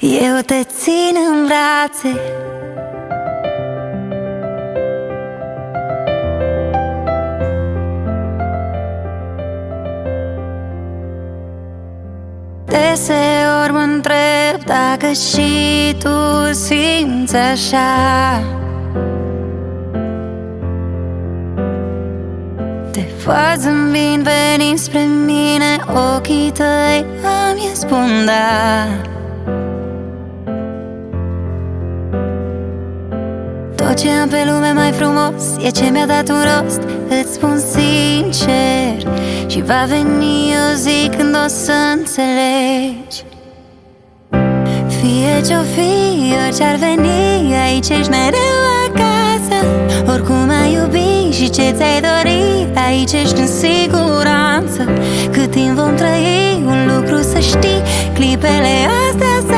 Eu te țin în brațe. Deseori mă întreb dacă și tu simți așa. Te văd zâmbind, venind spre mine, ochii tăi îmi spun da. Tot ce am pe lume mai frumos e ce mi-a dat un rost. Îți spun sincer, și va veni o zi când o să înțelegi. Fie ce-o fi, orice-ar veni, aici ești mereu acasă. Oricum ai iubit și ce ți-ai dorit, aici ești în siguranță. Cât timp vom trăi, un lucru să știi, clipele astea